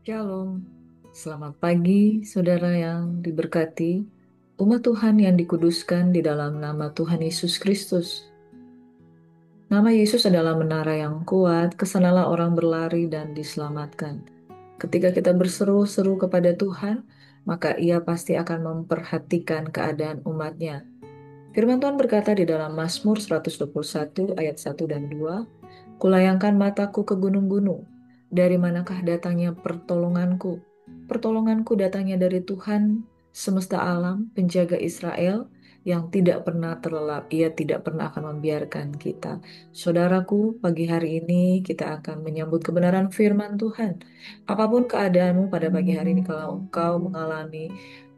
Shalom, selamat pagi saudara yang diberkati, umat Tuhan yang dikuduskan di dalam nama Tuhan Yesus Kristus. Nama Yesus adalah menara yang kuat, kesanalah orang berlari dan diselamatkan. Ketika kita berseru-seru kepada Tuhan, maka Ia pasti akan memperhatikan keadaan umatnya. Firman Tuhan berkata di dalam Mazmur 121 ayat 1 dan 2, "Kulayangkan mataku ke gunung-gunung, dari manakah datangnya pertolonganku? Pertolonganku datangnya dari Tuhan semesta alam, penjaga Israel, yang tidak pernah terlelap. Ia tidak pernah akan membiarkan kita." Saudaraku, pagi hari ini kita akan menyambut kebenaran firman Tuhan. Apapun keadaanmu pada pagi hari ini, kalau engkau mengalami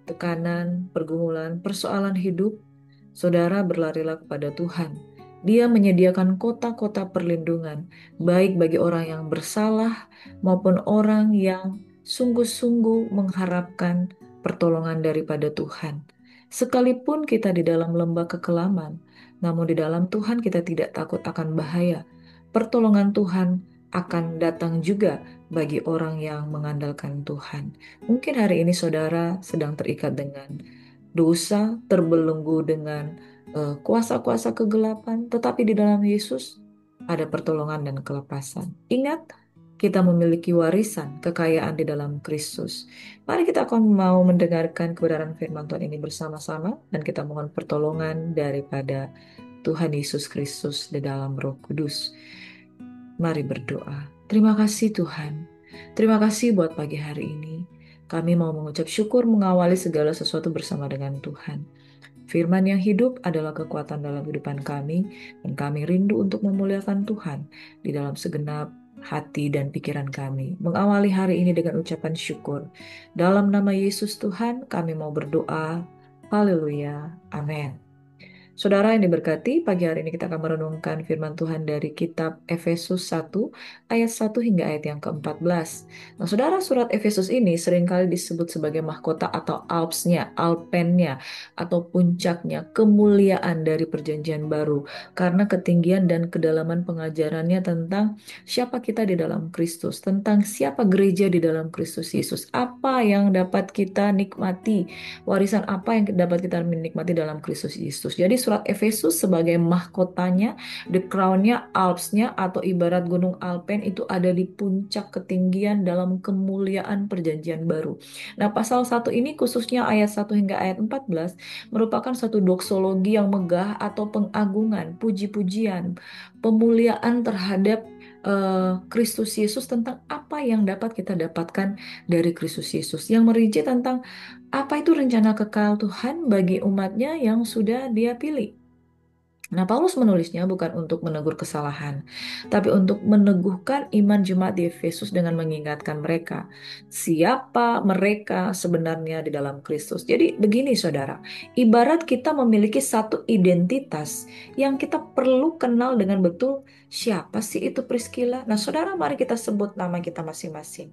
tekanan, pergumulan, persoalan hidup, saudara berlarilah kepada Tuhan. Dia menyediakan kota-kota perlindungan, baik bagi orang yang bersalah maupun orang yang sungguh-sungguh mengharapkan pertolongan daripada Tuhan. Sekalipun kita di dalam lembah kekelaman, namun di dalam Tuhan kita tidak takut akan bahaya. Pertolongan Tuhan akan datang juga bagi orang yang mengandalkan Tuhan. Mungkin hari ini saudara sedang terikat dengan dosa, terbelenggu dengan kuasa-kuasa kegelapan, tetapi di dalam Yesus ada pertolongan dan kelepasan. Ingat, kita memiliki warisan kekayaan di dalam Kristus. Mari kita akan mau mendengarkan kebenaran firman Tuhan ini bersama-sama dan kita mohon pertolongan daripada Tuhan Yesus Kristus di dalam Roh Kudus. Mari berdoa. Terima kasih Tuhan. Terima kasih buat pagi hari ini. Kami mau mengucap syukur mengawali segala sesuatu bersama dengan Tuhan. Firman yang hidup adalah kekuatan dalam kehidupan kami, dan kami rindu untuk memuliakan Tuhan di dalam segenap hati dan pikiran kami. Mengawali hari ini dengan ucapan syukur. Dalam nama Yesus Tuhan, kami mau berdoa. Haleluya. Amin. Saudara yang diberkati, pagi hari ini kita akan merenungkan firman Tuhan dari kitab Efesus 1 ayat 1 hingga ayat yang ke-14. Nah, saudara, surat Efesus ini seringkali disebut sebagai mahkota atau alpsnya, alpennya, atau puncaknya, kemuliaan dari perjanjian baru. Karena ketinggian dan kedalaman pengajarannya tentang siapa kita di dalam Kristus, tentang siapa gereja di dalam Kristus Yesus, apa yang dapat kita nikmati, warisan apa yang dapat kita menikmati dalam Kristus Yesus. Jadi surat Efesus sebagai mahkotanya, the crown-nya, Alps-nya, atau ibarat gunung Alpen itu ada di puncak ketinggian dalam kemuliaan perjanjian baru. Nah, pasal 1 ini khususnya ayat 1 hingga ayat 14 merupakan satu doksologi yang megah atau pengagungan, puji-pujian, pemuliaan terhadap Kristus Yesus, tentang apa yang dapat kita dapatkan dari Kristus Yesus, yang merinci tentang apa itu rencana kekal Tuhan bagi umatnya yang sudah Dia pilih. Nah, Paulus menulisnya bukan untuk menegur kesalahan, tapi untuk meneguhkan iman jemaat di Efesus dengan mengingatkan mereka siapa mereka sebenarnya di dalam Kristus. Jadi begini saudara, ibarat kita memiliki satu identitas yang kita perlu kenal dengan betul, siapa sih itu Priscilla. Nah saudara, mari kita sebut nama kita masing-masing.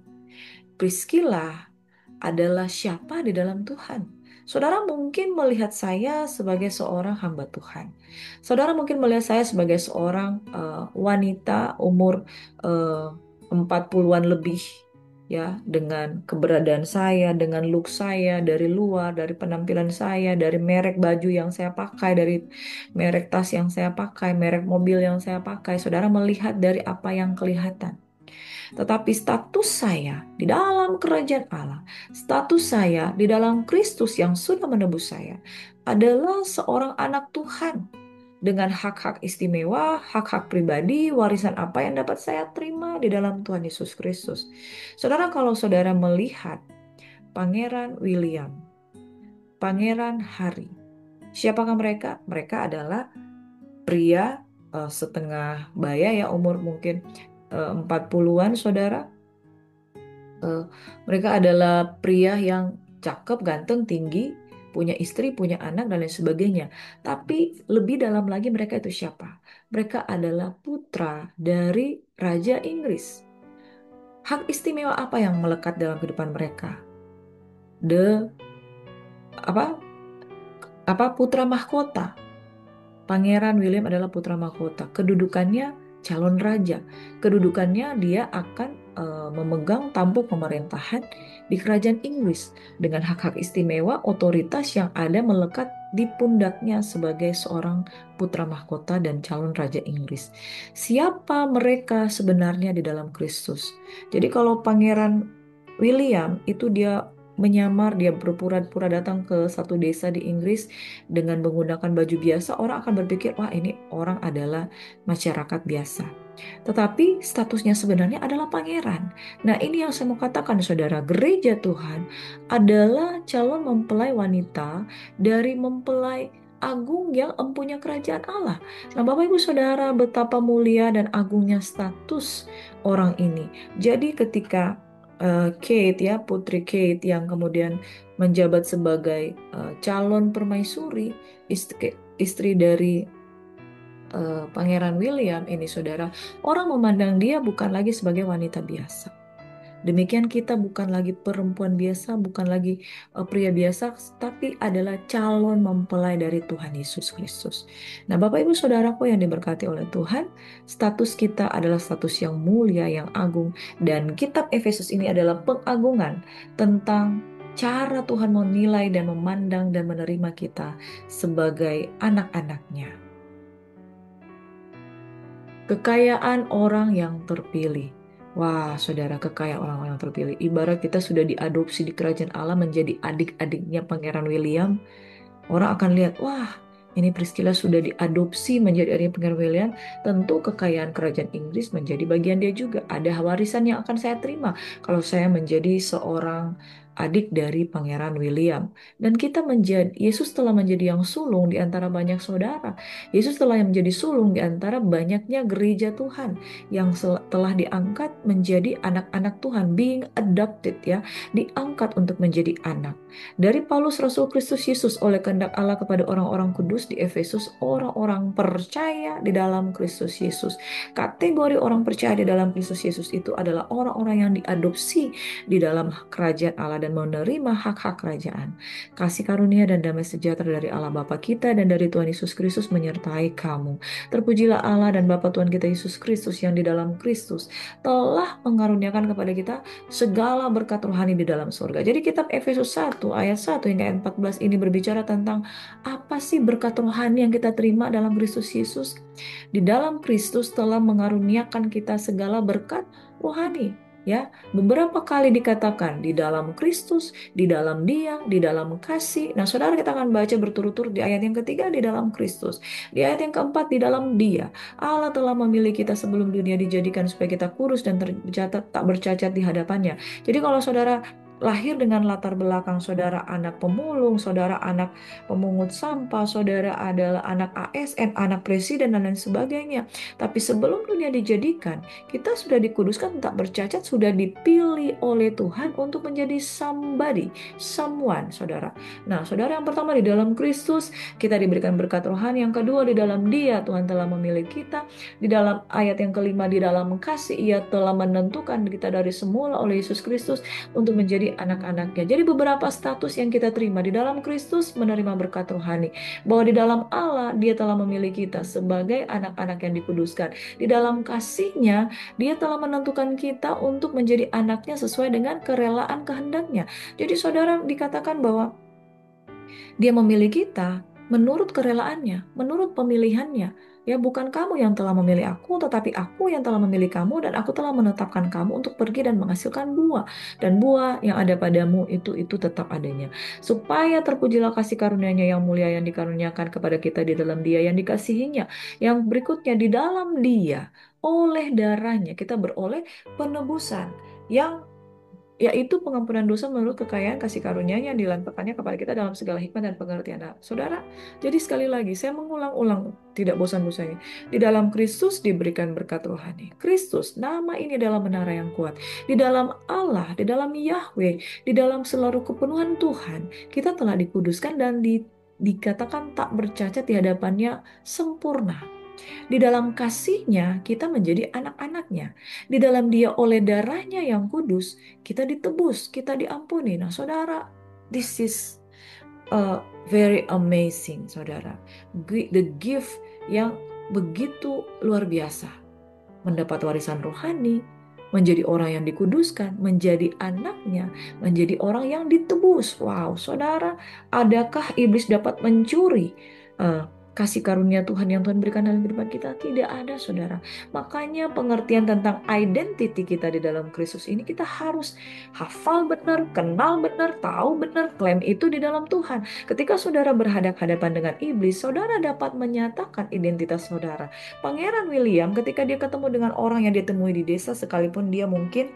Priscilla adalah siapa di dalam Tuhan. Saudara mungkin melihat saya sebagai seorang hamba Tuhan. Saudara mungkin melihat saya sebagai seorang wanita umur eh, 40-an lebih, ya, dengan keberadaan saya, dengan look saya dari luar, dari penampilan saya, dari merek baju yang saya pakai, dari merek tas yang saya pakai, merek mobil yang saya pakai. Saudara melihat dari apa yang kelihatan. Tetapi status saya di dalam kerajaan Allah, status saya di dalam Kristus yang sudah menebus saya, adalah seorang anak Tuhan dengan hak-hak istimewa, hak-hak pribadi, warisan apa yang dapat saya terima di dalam Tuhan Yesus Kristus. Saudara, kalau saudara melihat Pangeran William, Pangeran Harry, siapakah mereka? Mereka adalah pria setengah baya, ya, umur mungkin 40-an, saudara. Eh, Mereka adalah pria yang cakep, ganteng, tinggi, punya istri, punya anak, dan lain sebagainya. Tapi lebih dalam lagi, mereka itu siapa? Mereka adalah putra dari Raja Inggris. Hak istimewa apa yang melekat dalam kehidupan mereka? The apa putra mahkota. Pangeran William adalah putra mahkota. Kedudukannya calon raja. Kedudukannya dia akan memegang tampuk pemerintahan di kerajaan Inggris dengan hak-hak istimewa otoritas yang ada melekat di pundaknya sebagai seorang putra mahkota dan calon raja Inggris. Siapa mereka sebenarnya di dalam Kristus? Jadi kalau Pangeran William itu dia menyamar, dia berpura-pura datang ke satu desa di Inggris dengan menggunakan baju biasa, orang akan berpikir, wah ini orang adalah masyarakat biasa. Tetapi statusnya sebenarnya adalah pangeran. Nah, ini yang saya mau katakan, saudara, gereja Tuhan adalah calon mempelai wanita dari mempelai agung yang empunya kerajaan Allah. Nah, Bapak Ibu Saudara, betapa mulia dan agungnya status orang ini. Jadi ketika Kate ya, Putri Kate yang kemudian menjabat sebagai calon permaisuri, istri dari Pangeran William ini, saudara, orang memandang dia bukan lagi sebagai wanita biasa. Demikian kita bukan lagi perempuan biasa, bukan lagi pria biasa, tapi adalah calon mempelai dari Tuhan Yesus Kristus. Nah, Bapak Ibu Saudaraku yang diberkati oleh Tuhan, status kita adalah status yang mulia, yang agung, dan kitab Efesus ini adalah pengagungan tentang cara Tuhan menilai dan memandang dan menerima kita sebagai anak-anaknya. Kekayaan orang yang terpilih. Wah, saudara, kekayaan orang-orang yang terpilih. Ibarat kita sudah diadopsi di kerajaan Allah menjadi adik-adiknya Pangeran William. Orang akan lihat, wah, ini Priscilla sudah diadopsi menjadi adiknya Pangeran William. Tentu kekayaan kerajaan Inggris menjadi bagian dia juga. Ada warisan yang akan saya terima kalau saya menjadi seorang adik dari Pangeran William. Dan kita menjadi, Yesus telah menjadi yang sulung di antara banyak saudara. Yesus telah menjadi sulung di antara banyaknya gereja Tuhan yang telah diangkat menjadi anak-anak Tuhan, being adopted ya, diangkat untuk menjadi anak. Dari Paulus Rasul Kristus Yesus oleh kehendak Allah kepada orang-orang kudus di Efesus, orang-orang percaya di dalam Kristus Yesus. Kategori orang percaya di dalam Kristus Yesus itu adalah orang-orang yang diadopsi di dalam kerajaan Allah dan menerima hak-hak kerajaan. Kasih karunia dan damai sejahtera dari Allah Bapa kita dan dari Tuhan Yesus Kristus menyertai kamu. Terpujilah Allah dan Bapa Tuhan kita Yesus Kristus yang di dalam Kristus telah mengaruniakan kepada kita segala berkat rohani di dalam surga. Jadi kitab Efesus 1 ayat 1 hingga ayat 14 ini berbicara tentang apa sih berkat rohani yang kita terima dalam Kristus Yesus. Di dalam Kristus telah mengaruniakan kita segala berkat rohani. Ya, beberapa kali dikatakan di dalam Kristus, di dalam Dia, di dalam kasih. Nah, saudara, kita akan baca berturut-turut di ayat yang ketiga di dalam Kristus, di ayat yang keempat di dalam Dia. Allah telah memilih kita sebelum dunia dijadikan supaya kita kurus dan tercatat tak bercacat di hadapannya. Jadi kalau saudara lahir dengan latar belakang saudara anak pemulung, saudara anak pemungut sampah, saudara adalah anak ASN, anak presiden dan lain sebagainya. Tapi sebelum dunia dijadikan, kita sudah dikuduskan tak bercacat, sudah dipilih oleh Tuhan untuk menjadi somebody, someone, saudara. Nah, saudara, yang pertama di dalam Kristus kita diberikan berkat rohani, yang kedua di dalam Dia Tuhan telah memilih kita, di dalam ayat yang kelima di dalam kasih Ia telah menentukan kita dari semula oleh Yesus Kristus untuk menjadi anak-anaknya. Jadi beberapa status yang kita terima di dalam Kristus menerima berkat rohani, bahwa di dalam Allah Dia telah memilih kita sebagai anak-anak yang dikuduskan. Di dalam kasih-Nya Dia telah menentukan kita untuk menjadi anaknya sesuai dengan kerelaan kehendaknya. Jadi saudara, dikatakan bahwa Dia memilih kita menurut kerelaannya, menurut pemilihannya. Ya, bukan kamu yang telah memilih aku, tetapi aku yang telah memilih kamu dan aku telah menetapkan kamu untuk pergi dan menghasilkan buah. Dan buah yang ada padamu itu tetap adanya. Supaya terpujilah kasih karunia-Nya yang mulia yang dikaruniakan kepada kita di dalam Dia yang dikasihinya. Yang berikutnya di dalam Dia, oleh darahnya kita beroleh penebusan yang yaitu pengampunan dosa menurut kekayaan kasih karunia-Nya yang dilimpahkannya kepada kita dalam segala hikmat dan pengertian. Nah, saudara, jadi sekali lagi saya mengulang-ulang tidak bosan-bosannya. Di dalam Kristus diberikan berkat rohani. Kristus, nama ini adalah menara yang kuat. Di dalam Allah, di dalam Yahweh, di dalam seluruh kepenuhan Tuhan, kita telah dikuduskan dan dikatakan tak bercacat di hadapannya sempurna. Di dalam kasih-Nya kita menjadi anak-anaknya. Di dalam Dia oleh darahnya yang kudus kita ditebus, kita diampuni. Nah, saudara, this is very amazing, saudara. The gift yang begitu luar biasa. Mendapat warisan rohani, menjadi orang yang dikuduskan, menjadi anaknya, menjadi orang yang ditebus. Wow, saudara, adakah iblis dapat mencuri eh, kasih karunia Tuhan yang Tuhan berikan dalam kehidupan kita? Tidak ada, saudara. Makanya pengertian tentang identity kita di dalam Kristus ini kita harus hafal benar, kenal benar, tahu benar, klaim itu di dalam Tuhan. Ketika saudara berhadapan-hadapan dengan iblis, saudara dapat menyatakan identitas saudara. Pangeran William ketika dia ketemu dengan orang yang dia temui di desa, sekalipun dia mungkin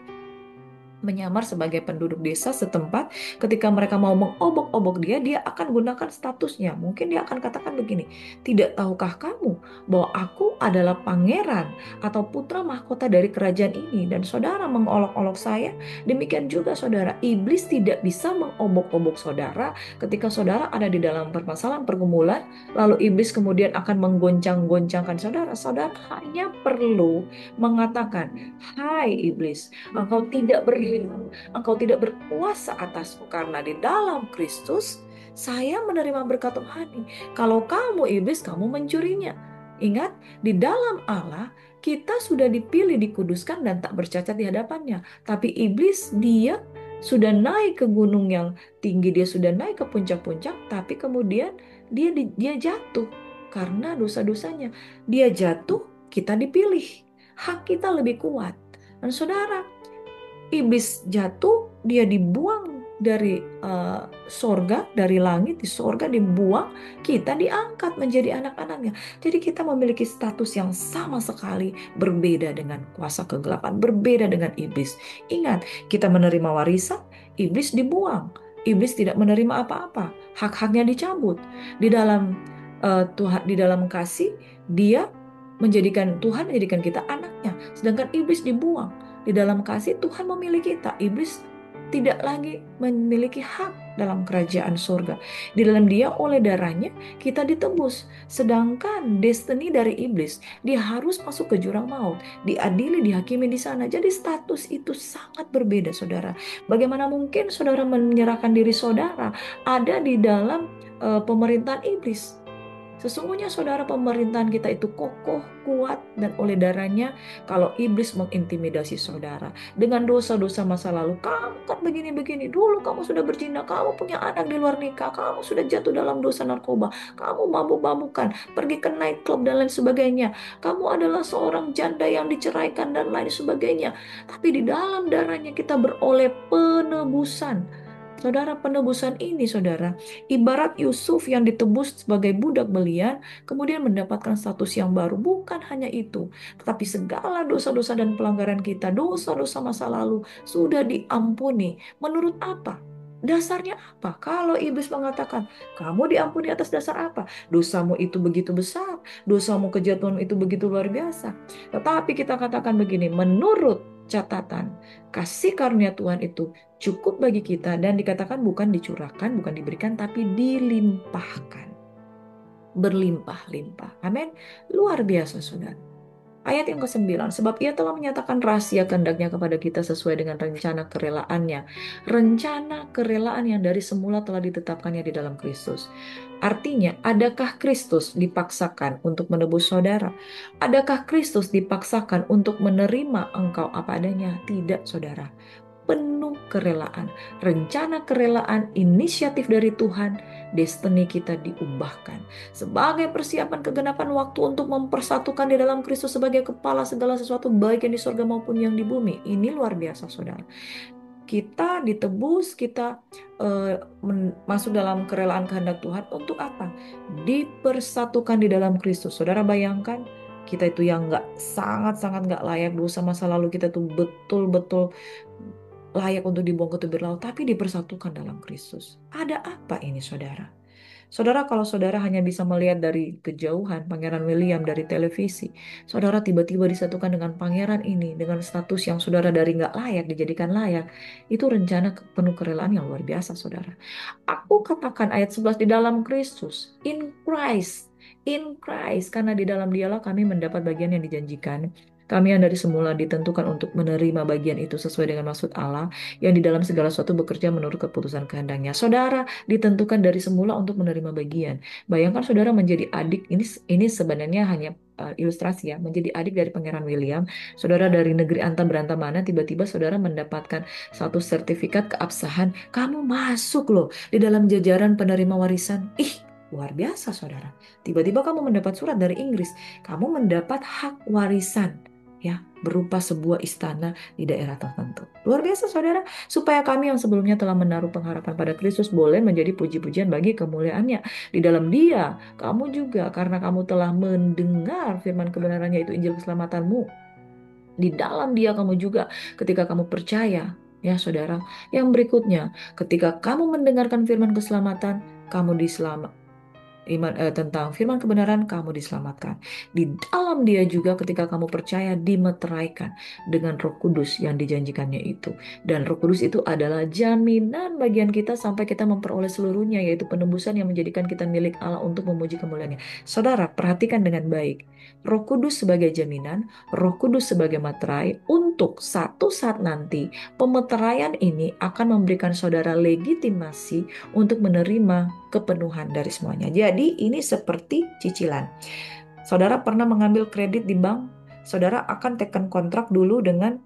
menyamar sebagai penduduk desa setempat, ketika mereka mau mengobok-obok dia, dia akan gunakan statusnya. Mungkin dia akan katakan begini, tidak tahukah kamu bahwa aku adalah pangeran atau putra mahkota dari kerajaan ini, dan saudara mengolok-olok saya? Demikian juga saudara, iblis tidak bisa mengobok-obok saudara ketika saudara ada di dalam permasalahan pergumulan, lalu iblis kemudian akan menggoncang-goncangkan saudara. Saudara hanya perlu mengatakan, hai iblis, engkau tidak berkuasa atasku, karena di dalam Kristus saya menerima berkat rohani. Kalau kamu iblis, kamu mencurinya. Ingat, di dalam Allah kita sudah dipilih, dikuduskan, dan tak bercacat di hadapannya. Tapi iblis, dia sudah naik ke gunung yang tinggi, dia sudah naik ke puncak-puncak, tapi kemudian dia jatuh karena dosa-dosanya. Dia jatuh, kita dipilih. Hak kita lebih kuat. Dan saudara, iblis jatuh, dia dibuang dari sorga, dari langit, di sorga dibuang, kita diangkat menjadi anak-anaknya. Jadi kita memiliki status yang sama sekali berbeda dengan kuasa kegelapan, berbeda dengan iblis. Ingat, kita menerima warisan, iblis dibuang. Iblis tidak menerima apa-apa, hak-haknya dicabut. Di dalam Tuhan, di dalam kasih, dia Tuhan menjadikan kita anaknya, sedangkan iblis dibuang. Di dalam kasih Tuhan memilih kita. Iblis tidak lagi memiliki hak dalam kerajaan surga. Di dalam dia, oleh darahnya kita ditebus. Sedangkan destiny dari iblis, dia harus masuk ke jurang maut, diadili, dihakimi di sana. Jadi status itu sangat berbeda, saudara. Bagaimana mungkin saudara menyerahkan diri saudara ada di dalam pemerintahan iblis? Sesungguhnya saudara, pemerintahan kita itu kokoh, kuat, dan oleh darahnya, kalau iblis mengintimidasi saudara dengan dosa-dosa masa lalu, kamu kan begini-begini, dulu kamu sudah berzina, kamu punya anak di luar nikah, kamu sudah jatuh dalam dosa narkoba, kamu mabuk-mabukan, pergi ke nightclub dan lain sebagainya, kamu adalah seorang janda yang diceraikan dan lain sebagainya. Tapi di dalam darahnya kita beroleh penebusan. Saudara, penebusan ini, saudara, ibarat Yusuf yang ditebus sebagai budak belian, kemudian mendapatkan status yang baru. Bukan hanya itu, tetapi segala dosa-dosa dan pelanggaran kita, dosa-dosa masa lalu, sudah diampuni. Menurut apa? Dasarnya apa? Kalau iblis mengatakan, kamu diampuni atas dasar apa? Dosamu itu begitu besar, dosamu, kejatuhan itu begitu luar biasa. Tetapi kita katakan begini, menurut catatan, kasih karunia Tuhan itu cukup bagi kita, dan dikatakan bukan dicurahkan, bukan diberikan, tapi dilimpahkan. Berlimpah-limpah. Amin. Luar biasa, saudara. Ayat yang ke-9, sebab ia telah menyatakan rahasia kehendaknya kepada kita sesuai dengan rencana kerelaannya. Rencana kerelaan yang dari semula telah ditetapkannya di dalam Kristus. Artinya, adakah Kristus dipaksakan untuk menebus saudara? Adakah Kristus dipaksakan untuk menerima engkau apa adanya? Tidak, saudara. Penuh kerelaan, rencana kerelaan, inisiatif dari Tuhan, destiny kita diubahkan sebagai persiapan kegenapan waktu untuk mempersatukan di dalam Kristus sebagai kepala segala sesuatu, baik yang di surga maupun yang di bumi. Ini luar biasa, saudara. Kita ditebus, kita masuk dalam kerelaan kehendak Tuhan untuk apa? Dipersatukan di dalam Kristus. Saudara bayangkan, kita itu yang sangat-sangat nggak layak, dosa masa lalu kita tuh betul-betul layak untuk dibuang ke tebing laut, tapi dipersatukan dalam Kristus. Ada apa ini, saudara? Saudara, kalau saudara hanya bisa melihat dari kejauhan Pangeran William dari televisi, saudara tiba-tiba disatukan dengan pangeran ini, dengan status yang saudara dari nggak layak dijadikan layak, itu rencana penuh kerelaan yang luar biasa, saudara. Aku katakan ayat 11, di dalam Kristus, in Christ, karena di dalam dialah kami mendapat bagian yang dijanjikan. Kami yang dari semula ditentukan untuk menerima bagian itu sesuai dengan maksud Allah, yang di dalam segala sesuatu bekerja menurut keputusan kehendaknya. Saudara ditentukan dari semula untuk menerima bagian. Bayangkan saudara menjadi adik, ini sebenarnya hanya ilustrasi ya, menjadi adik dari Pangeran William. Saudara dari negeri anta beranta mana, tiba-tiba saudara mendapatkan satu sertifikat keabsahan, kamu masuk loh di dalam jajaran penerima warisan. Ih, luar biasa saudara. Tiba-tiba kamu mendapat surat dari Inggris, kamu mendapat hak warisan ya, berupa sebuah istana di daerah tertentu. Luar biasa saudara, supaya kami yang sebelumnya telah menaruh pengharapan pada Kristus boleh menjadi puji-pujian bagi kemuliaannya. Di dalam Dia, kamu juga karena kamu telah mendengar firman kebenarannya, itu Injil keselamatanmu. Di dalam Dia kamu juga ketika kamu percaya, ya saudara. Yang berikutnya, ketika kamu mendengarkan firman keselamatan, kamu tentang firman kebenaran, kamu diselamatkan. Di dalam Dia juga ketika kamu percaya, dimeteraikan dengan Roh Kudus yang dijanjikannya itu. Dan Roh Kudus itu adalah jaminan bagian kita sampai kita memperoleh seluruhnya, yaitu penebusan yang menjadikan kita milik Allah untuk memuji kemuliaannya. Saudara, perhatikan dengan baik. Roh Kudus sebagai jaminan, Roh Kudus sebagai materai, untuk satu saat nanti pemeteraian ini akan memberikan saudara legitimasi untuk menerima kepenuhan dari semuanya. Jadi ini seperti cicilan. Saudara pernah mengambil kredit di bank, saudara akan tekan kontrak dulu dengan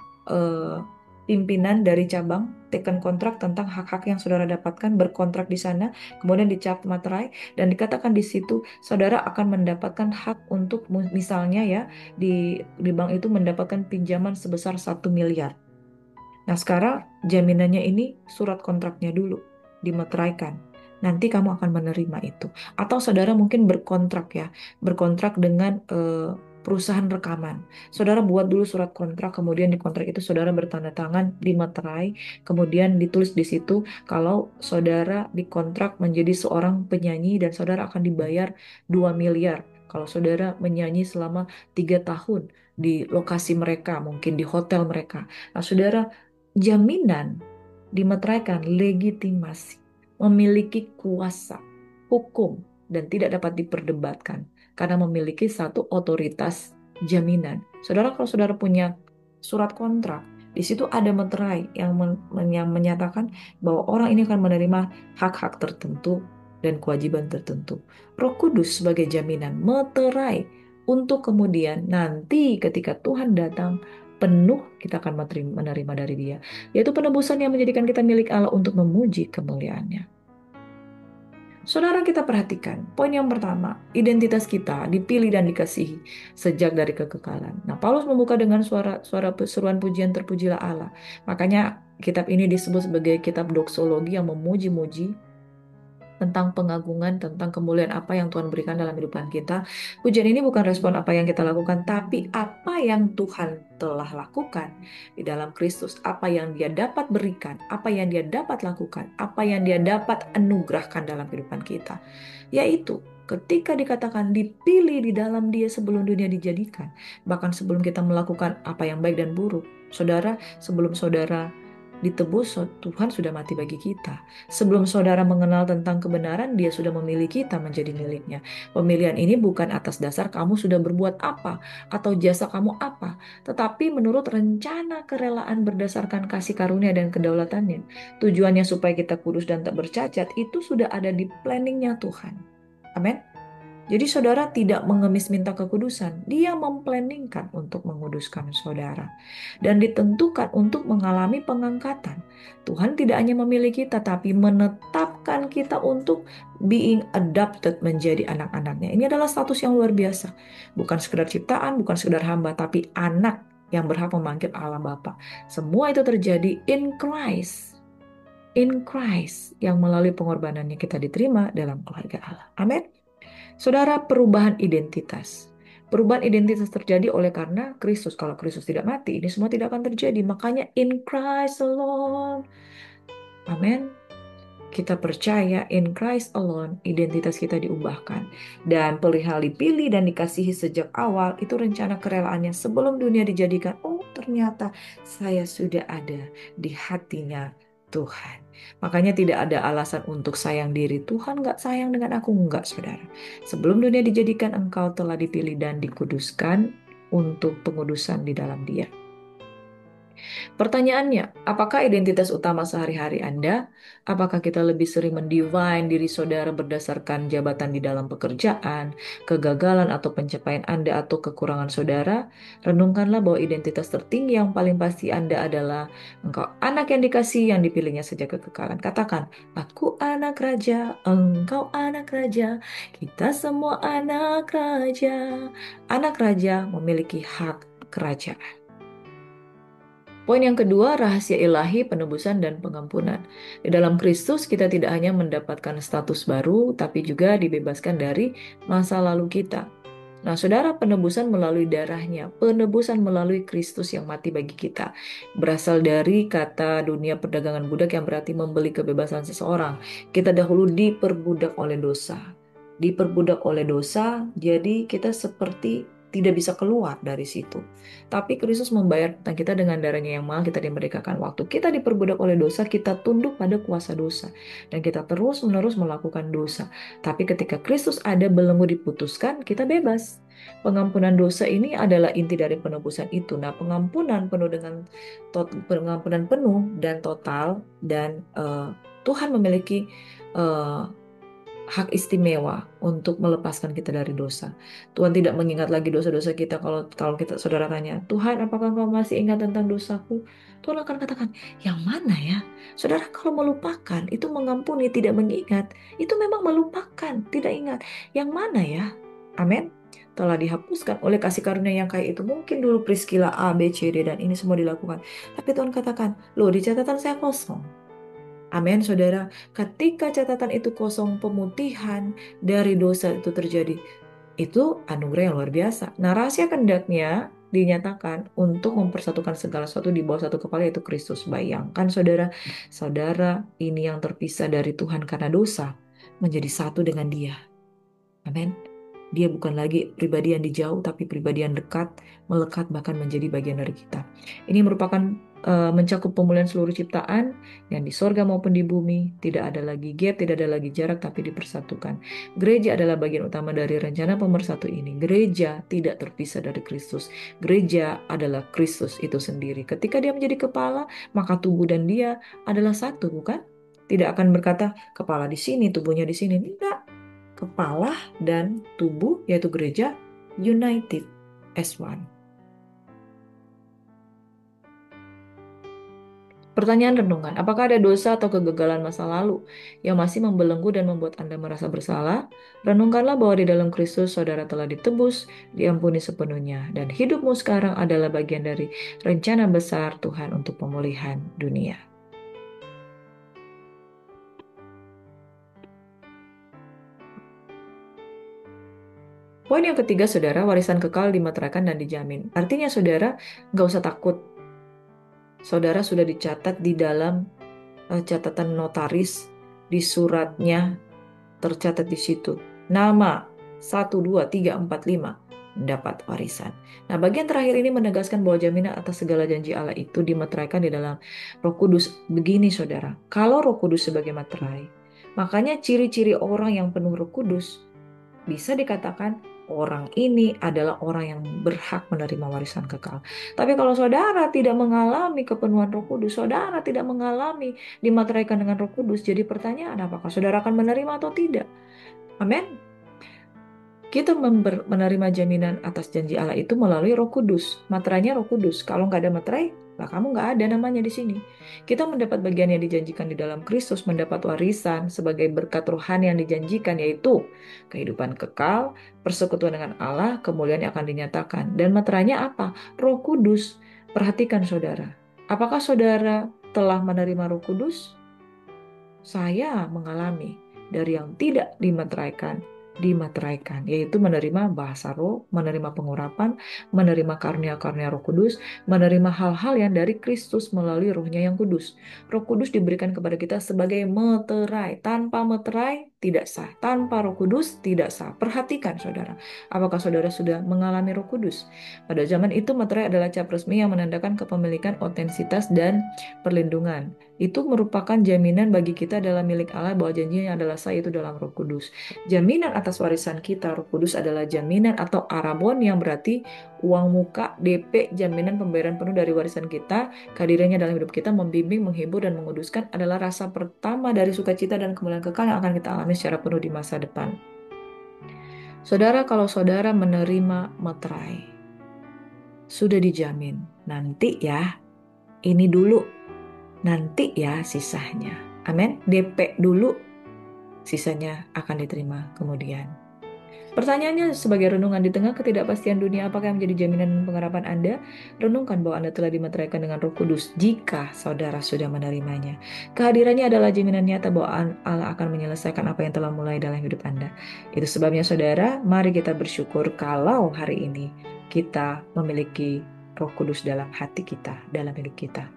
pimpinan dari cabang, tekan kontrak tentang hak-hak yang saudara dapatkan, berkontrak di sana, kemudian dicap materai, dan dikatakan di situ saudara akan mendapatkan hak untuk misalnya ya di bank itu mendapatkan pinjaman sebesar 1 miliar. Nah, sekarang jaminannya ini surat kontraknya dulu dimeteraikan. Nanti kamu akan menerima itu. Atau saudara mungkin berkontrak ya, berkontrak dengan perusahaan rekaman. Saudara buat dulu surat kontrak, kemudian di kontrak itu saudara bertanda tangan, dimeterai, kemudian ditulis di situ kalau saudara dikontrak menjadi seorang penyanyi dan saudara akan dibayar 2 miliar. Kalau saudara menyanyi selama 3 tahun di lokasi mereka, mungkin di hotel mereka. Nah, saudara, jaminan dimeteraikan legitimasi, memiliki kuasa hukum dan tidak dapat diperdebatkan karena memiliki satu otoritas jaminan. Saudara, kalau saudara punya surat kontrak, di situ ada meterai yang menyatakan bahwa orang ini akan menerima hak-hak tertentu dan kewajiban tertentu. Roh Kudus sebagai jaminan meterai untuk kemudian nanti ketika Tuhan datang penuh kita akan menerima dari Dia, yaitu penebusan yang menjadikan kita milik Allah untuk memuji kemuliaannya. Saudara, kita perhatikan poin yang pertama, identitas kita dipilih dan dikasihi sejak dari kekekalan. Nah, Paulus membuka dengan suara seruan pujian, terpujilah Allah. Makanya kitab ini disebut sebagai kitab doksologi yang memuji-muji tentang pengagungan, tentang kemuliaan apa yang Tuhan berikan dalam kehidupan kita. Pujian ini bukan respon apa yang kita lakukan, tapi apa yang Tuhan telah lakukan di dalam Kristus, apa yang Dia dapat berikan, apa yang Dia dapat lakukan, apa yang Dia dapat anugerahkan dalam kehidupan kita. Yaitu ketika dikatakan dipilih di dalam Dia sebelum dunia dijadikan, bahkan sebelum kita melakukan apa yang baik dan buruk. Saudara, sebelum saudara ditebus, Tuhan sudah mati bagi kita. Sebelum saudara mengenal tentang kebenaran, Dia sudah memilih kita menjadi miliknya. Pemilihan ini bukan atas dasar kamu sudah berbuat apa atau jasa kamu apa, tetapi menurut rencana kerelaan berdasarkan kasih karunia dan kedaulatannya. Tujuannya supaya kita kudus dan tak bercacat, itu sudah ada di planningnya Tuhan. Amin. Jadi saudara tidak mengemis minta kekudusan, Dia memplanningkan untuk menguduskan saudara. Dan ditentukan untuk mengalami pengangkatan. Tuhan tidak hanya memilih kita, tapi menetapkan kita untuk being adopted menjadi anak-anaknya. Ini adalah status yang luar biasa. Bukan sekedar ciptaan, bukan sekedar hamba, tapi anak yang berhak memanggil Allah Bapa. Semua itu terjadi in Christ. In Christ, yang melalui pengorbanannya kita diterima dalam keluarga Allah. Amin. Saudara, perubahan identitas. Perubahan identitas terjadi oleh karena Kristus. Kalau Kristus tidak mati, ini semua tidak akan terjadi. Makanya in Christ alone. Amin. Kita percaya in Christ alone, identitas kita diubahkan. Dan perihal dipilih dan dikasihi sejak awal, itu rencana kerelaannya sebelum dunia dijadikan. Oh, ternyata saya sudah ada di hatinya Tuhan. Makanya tidak ada alasan untuk sayang diri. Tuhan nggak sayang dengan aku, nggak saudara. Sebelum dunia dijadikan, engkau telah dipilih dan dikuduskan untuk pengudusan di dalam Dia. Pertanyaannya, apakah identitas utama sehari-hari Anda? Apakah kita lebih sering mendefine diri saudara berdasarkan jabatan di dalam pekerjaan, kegagalan atau pencapaian Anda atau kekurangan saudara? Renungkanlah bahwa identitas tertinggi yang paling pasti Anda adalah engkau anak yang dikasihi yang dipilihnya sejak kekekalan. Katakan, aku anak raja, engkau anak raja, kita semua anak raja. Anak raja memiliki hak kerajaan. Poin yang kedua, rahasia ilahi, penebusan, dan pengampunan. Di dalam Kristus, kita tidak hanya mendapatkan status baru, tapi juga dibebaskan dari masa lalu kita. Nah, saudara, penebusan melalui darahnya, penebusan melalui Kristus yang mati bagi kita. Berasal dari kata dunia perdagangan budak yang berarti membeli kebebasan seseorang. Kita dahulu diperbudak oleh dosa. Diperbudak oleh dosa, jadi kita seperti tidak bisa keluar dari situ. Tapi Kristus membayar tentang kita dengan darahnya yang mahal, kita dimerdekakan. Waktu kita diperbudak oleh dosa, kita tunduk pada kuasa dosa. Dan kita terus-menerus melakukan dosa. Tapi ketika Kristus ada, belenggu diputuskan, kita bebas. Pengampunan dosa ini adalah inti dari penebusan itu. Nah, pengampunan penuh dan total dan Tuhan memiliki eh, hak istimewa untuk melepaskan kita dari dosa. Tuhan tidak mengingat lagi dosa-dosa kita. Kalau kita saudara tanya, Tuhan, apakah Engkau masih ingat tentang dosaku? Tuhan akan katakan, yang mana ya? Saudara, kalau melupakan itu mengampuni, tidak mengingat, itu memang melupakan, tidak ingat. Yang mana ya? Amin. Telah dihapuskan oleh kasih karunia yang kaya itu. Mungkin dulu Priscilla A, B, C, D, dan ini semua dilakukan. Tapi Tuhan katakan, loh, di catatan saya kosong. Amin, saudara. Ketika catatan itu kosong, pemutihan dari dosa itu terjadi. Itu anugerah yang luar biasa. Nah, rahasia kehendaknya dinyatakan untuk mempersatukan segala sesuatu di bawah satu kepala, yaitu Kristus. Bayangkan, saudara, saudara ini yang terpisah dari Tuhan karena dosa, menjadi satu dengan Dia. Amin. Dia bukan lagi pribadi yang dijauh, tapi pribadi yang dekat, melekat, bahkan menjadi bagian dari kita. Ini merupakan mencakup pemulihan seluruh ciptaan yang di sorga maupun di bumi. Tidak ada lagi gap, tidak ada lagi jarak, tapi dipersatukan. Gereja adalah bagian utama dari rencana pemersatu ini. Gereja tidak terpisah dari Kristus. Gereja adalah Kristus itu sendiri. Ketika dia menjadi kepala, maka tubuh dan dia adalah satu, bukan? Tidak akan berkata kepala di sini, tubuhnya di sini. Tidak. Kepala dan tubuh, yaitu gereja, united as one. Pertanyaan renungan, apakah ada dosa atau kegagalan masa lalu yang masih membelenggu dan membuat Anda merasa bersalah? Renungkanlah bahwa di dalam Kristus saudara telah ditebus, diampuni sepenuhnya, dan hidupmu sekarang adalah bagian dari rencana besar Tuhan untuk pemulihan dunia. Poin yang ketiga, saudara, warisan kekal dimeteraikan dan dijamin. Artinya, saudara, nggak usah takut. Saudara sudah dicatat di dalam catatan notaris, di suratnya tercatat di situ. Nama 1, 2, 3, 4, 5 mendapat warisan. Nah, bagian terakhir ini menegaskan bahwa jaminan atas segala janji Allah itu dimeteraikan di dalam Roh Kudus. Begini, saudara, kalau Roh Kudus sebagai materai, makanya ciri-ciri orang yang penuh Roh Kudus bisa dikatakan orang ini adalah orang yang berhak menerima warisan kekal. Tapi kalau saudara tidak mengalami kepenuhan Roh Kudus, saudara tidak mengalami dimateraikan dengan Roh Kudus, jadi pertanyaan apakah saudara akan menerima atau tidak? Amin. Kita menerima jaminan atas janji Allah itu melalui Roh Kudus. Materainya Roh Kudus. Kalau nggak ada materai, lah kamu nggak ada namanya di sini. Kita mendapat bagian yang dijanjikan di dalam Kristus, mendapat warisan sebagai berkat rohani yang dijanjikan, yaitu kehidupan kekal, persekutuan dengan Allah, kemuliaan yang akan dinyatakan. Dan materainya apa? Roh Kudus. Perhatikan, saudara. Apakah saudara telah menerima Roh Kudus? Saya mengalami dari yang tidak dimateraikan, yaitu menerima bahasa roh, menerima pengurapan, menerima karunia-karunia Roh Kudus, menerima hal-hal yang dari Kristus melalui Rohnya yang kudus. Roh Kudus diberikan kepada kita sebagai meterai. Tanpa meterai tidak sah, tanpa Roh Kudus tidak sah. Perhatikan, saudara, apakah saudara sudah mengalami Roh Kudus? Pada zaman itu meterai adalah cap resmi yang menandakan kepemilikan, otentitas, dan perlindungan. Itu merupakan jaminan bagi kita dalam milik Allah bahwa janjinya adalah sah, itu dalam Roh Kudus. Jaminan atas warisan kita, Roh Kudus adalah jaminan atau arabon yang berarti uang muka, DP, jaminan pembayaran penuh dari warisan kita, kehadirannya dalam hidup kita membimbing, menghibur, dan menguduskan adalah rasa pertama dari sukacita dan kemuliaan kekal yang akan kita alami secara penuh di masa depan. Saudara, kalau saudara menerima materai, sudah dijamin, nanti ya, ini dulu, nanti ya sisanya. Amin. DP dulu, sisanya akan diterima kemudian. Pertanyaannya sebagai renungan di tengah ketidakpastian dunia, apakah yang menjadi jaminan dan pengharapan Anda? Renungkan bahwa Anda telah dimeteraikan dengan Roh Kudus jika saudara sudah menerimanya. Kehadirannya adalah jaminan nyata bahwa Allah akan menyelesaikan apa yang telah mulai dalam hidup Anda. Itu sebabnya saudara, mari kita bersyukur kalau hari ini kita memiliki Roh Kudus dalam hati kita, dalam hidup kita.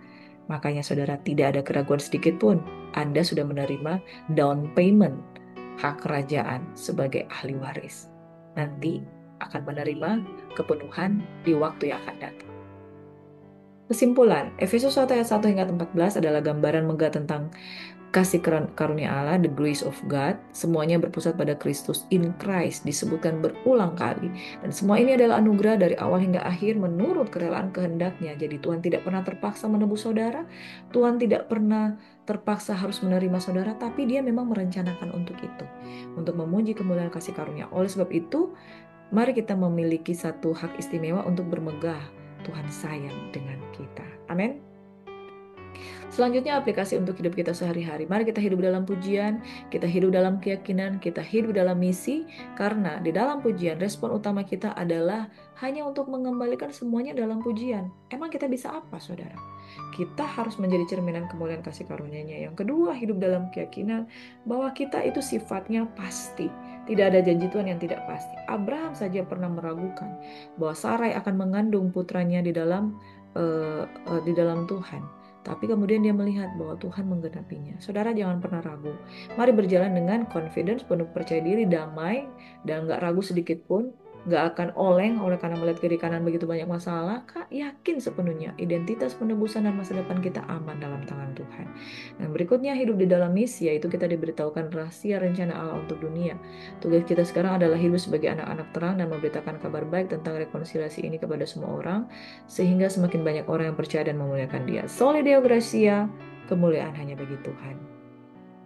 Makanya saudara, tidak ada keraguan sedikit pun. Anda sudah menerima down payment hak kerajaan sebagai ahli waris. Nanti akan menerima kepenuhan di waktu yang akan datang. Kesimpulan, Efesus 1 ayat 1 hingga 14 adalah gambaran megah tentang kasih karunia Allah, the grace of God. Semuanya berpusat pada Kristus, in Christ, disebutkan berulang kali. Dan semua ini adalah anugerah dari awal hingga akhir menurut kerelaan kehendaknya. Jadi Tuhan tidak pernah terpaksa menebus saudara. Tuhan tidak pernah terpaksa harus menerima saudara, tapi dia memang merencanakan untuk itu. Untuk memuji kemuliaan kasih karunia. Oleh sebab itu, mari kita memiliki satu hak istimewa untuk bermegah. Tuhan sayang dengan kita. Amin. Selanjutnya aplikasi untuk hidup kita sehari-hari. Mari kita hidup dalam pujian, kita hidup dalam keyakinan, kita hidup dalam misi. Karena di dalam pujian, respon utama kita adalah hanya untuk mengembalikan semuanya dalam pujian. Emang kita bisa apa, saudara? Kita harus menjadi cerminan kemuliaan kasih karunia-Nya. Yang kedua, hidup dalam keyakinan bahwa kita itu sifatnya pasti. Tidak ada janji Tuhan yang tidak pasti. Abraham saja pernah meragukan bahwa Sarai akan mengandung putranya di dalam Tuhan. Tapi kemudian dia melihat bahwa Tuhan menggenapinya. Saudara jangan pernah ragu. Mari berjalan dengan confidence, penuh percaya diri, damai, dan nggak ragu sedikit pun. Nggak akan oleng oleh karena melihat kiri kanan begitu banyak masalah. Kak, yakin sepenuhnya identitas penebusan dan masa depan kita aman dalam tangan Tuhan. Dan berikutnya hidup di dalam misi, yaitu kita diberitahukan rahasia rencana Allah untuk dunia. Tugas kita sekarang adalah hidup sebagai anak-anak terang dan memberitakan kabar baik tentang rekonsiliasi ini kepada semua orang, sehingga semakin banyak orang yang percaya dan memuliakan Dia. Soli Deo Gratia, kemuliaan hanya bagi Tuhan.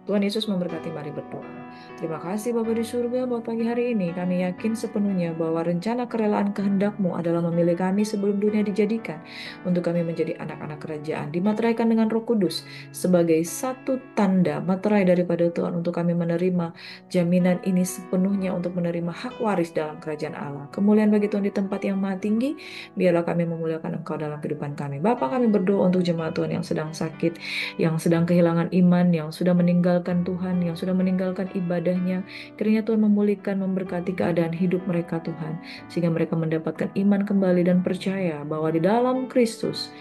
Tuhan Yesus memberkati, mari berdoa. Terima kasih Bapa di surga buat pagi hari ini. Kami yakin sepenuhnya bahwa rencana kerelaan kehendak-Mu adalah memilih kami sebelum dunia dijadikan untuk kami menjadi anak-anak kerajaan, dimateraikan dengan Roh Kudus sebagai satu tanda materai daripada Tuhan untuk kami menerima jaminan ini sepenuhnya untuk menerima hak waris dalam kerajaan Allah. Kemuliaan bagi Tuhan di tempat yang maha tinggi, biarlah kami memuliakan Engkau dalam kehidupan kami. Bapa, kami berdoa untuk jemaat Tuhan yang sedang sakit, yang sedang kehilangan iman, yang sudah meninggalkan Tuhan, yang sudah meninggalkan ibadahnya. Kiranya Tuhan memulihkan, memberkati keadaan hidup mereka Tuhan, sehingga mereka mendapatkan iman kembali dan percaya bahwa di dalam Kristus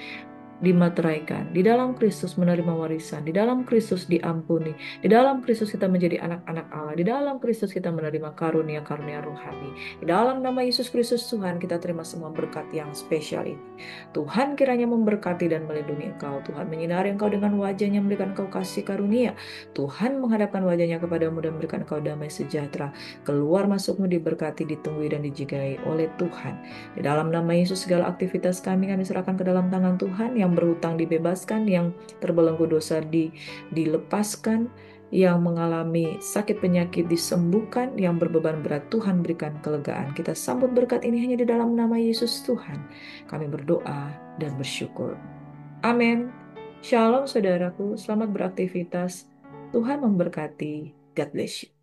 dimateraikan, di dalam Kristus menerima warisan, di dalam Kristus diampuni, di dalam Kristus kita menjadi anak-anak Allah, di dalam Kristus kita menerima karunia-karunia rohani. Di dalam nama Yesus Kristus Tuhan, kita terima semua berkat yang spesial ini. Tuhan kiranya memberkati dan melindungi Engkau. Tuhan menyinari Engkau dengan wajah-Nya, memberikan Engkau kasih karunia. Tuhan menghadapkan wajah-Nya kepadamu dan memberikan Engkau damai sejahtera. Keluar masukmu diberkati, ditunggui dan dijagai oleh Tuhan. Di dalam nama Yesus, segala aktivitas kami serahkan ke dalam tangan Tuhan. Yang berhutang dibebaskan, yang terbelenggu dosa dilepaskan, yang mengalami sakit penyakit disembuhkan, yang berbeban berat Tuhan berikan kelegaan. Kita sambut berkat ini hanya di dalam nama Yesus Tuhan. Kami berdoa dan bersyukur. Amin. Shalom saudaraku, selamat beraktivitas. Tuhan memberkati. God bless you.